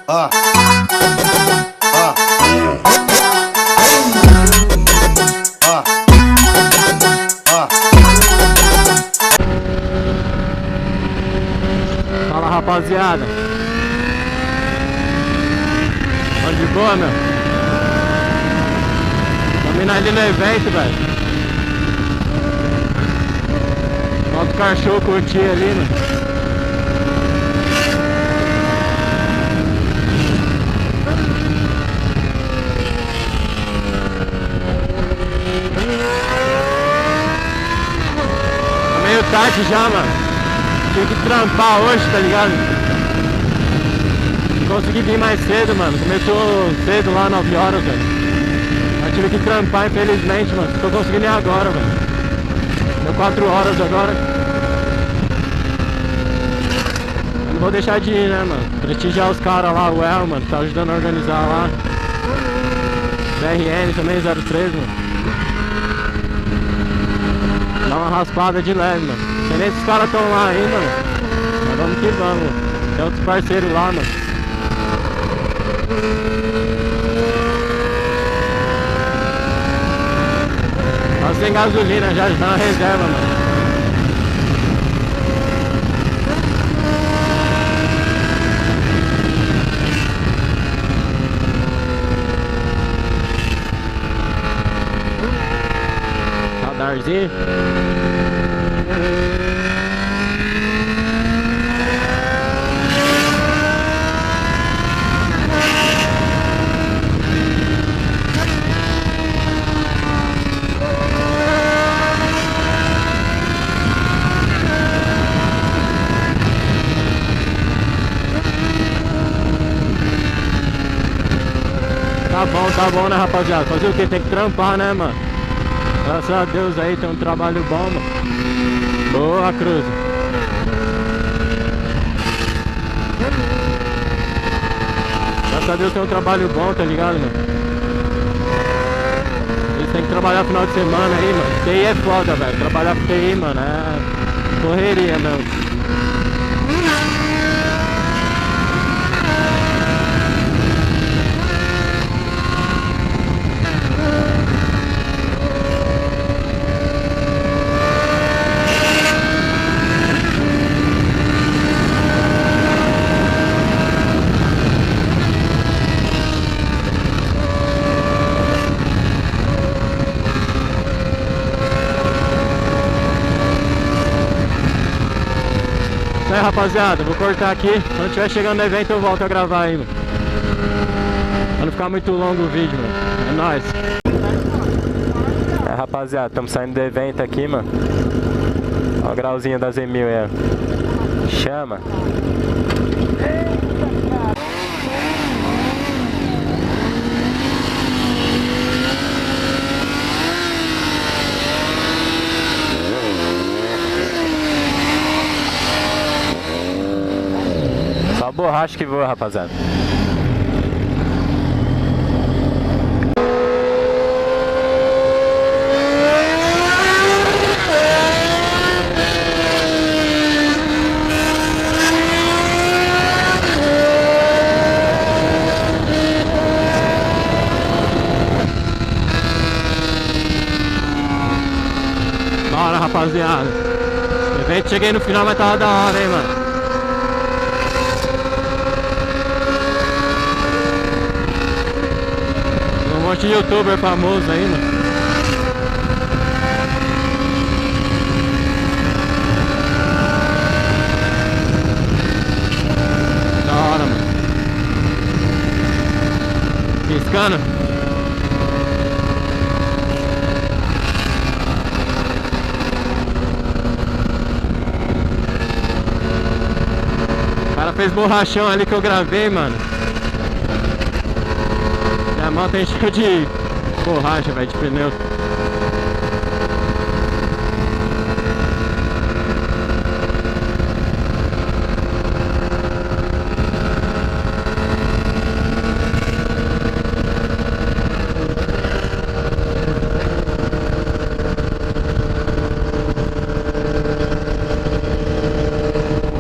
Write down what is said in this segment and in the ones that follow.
Ah. Ah. Ah. Ah. Fala, rapaziada. Tá de boa, meu? Tamo indo ali no evento, velho. Bota o cachorro curtir ali, mano. Meio tarde já, mano. Tive que trampar hoje, tá ligado? Não consegui vir mais cedo, mano. Começou cedo lá, 9 horas, velho. Mas tive que trampar, infelizmente, mano. Tô conseguindo ir agora, velho. Deu 4 horas agora. Eu não vou deixar de ir, né, mano? Prestigiar os caras lá, o El, mano, tá ajudando a organizar lá. BRN também, 03, mano. Dá uma raspada de leve, mano. Tem nem esses caras estão lá ainda, mano. Mas vamos que vamos. Tem outros parceiros lá, mano. Tá sem gasolina, já está na reserva, mano. Radarzinho. Tá bom, né, rapaziada? Fazer o que? Tem que trampar, né, mano? Graças a Deus aí, tem um trabalho bom, mano. Boa, Cruz. Graças a Deus tem um trabalho bom, tá ligado, mano? Eles têm que trabalhar no final de semana aí, mano. TI é foda, velho. Trabalhar com TI, mano, é correria mesmo. É, rapaziada, vou cortar aqui. Quando estiver chegando no evento eu volto a gravar aí, mano. Pra não ficar muito longo o vídeo, mano. É nóis. É, rapaziada, estamos saindo do evento aqui, mano. Olha o grauzinho da Z1000 aí, ó. Chama. Só borracha que voa, rapaziada. Bora, rapaziada. O evento cheguei no final, mas tava da hora, hein, mano. Um monte de youtuber famoso aí, mano. Da hora, mano. Piscando. O cara fez borrachão ali que eu gravei, mano. A moto encheu de borracha, velho, de pneu.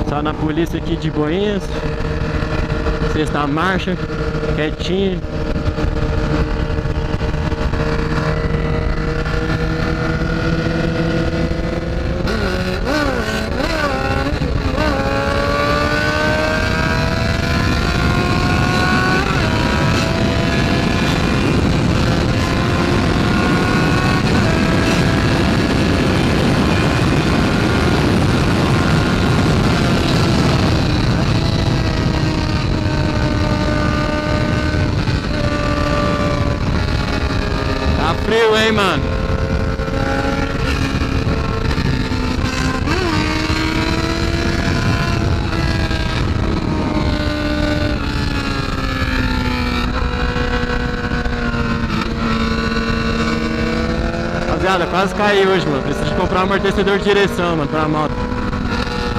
Só na polícia aqui de Boinhas. testar a marcha, quietinho. Tá frio, hein, mano? Rapaziada, quase caí hoje, mano. Preciso de comprar um amortecedor de direção, mano, pra moto.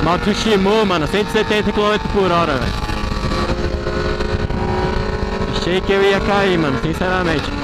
Moto Shimou, mano, 170 km/h, velho. Achei que eu ia cair, mano, sinceramente.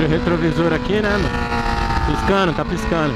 Retrovisor aqui, né, mano? Piscando, tá piscando.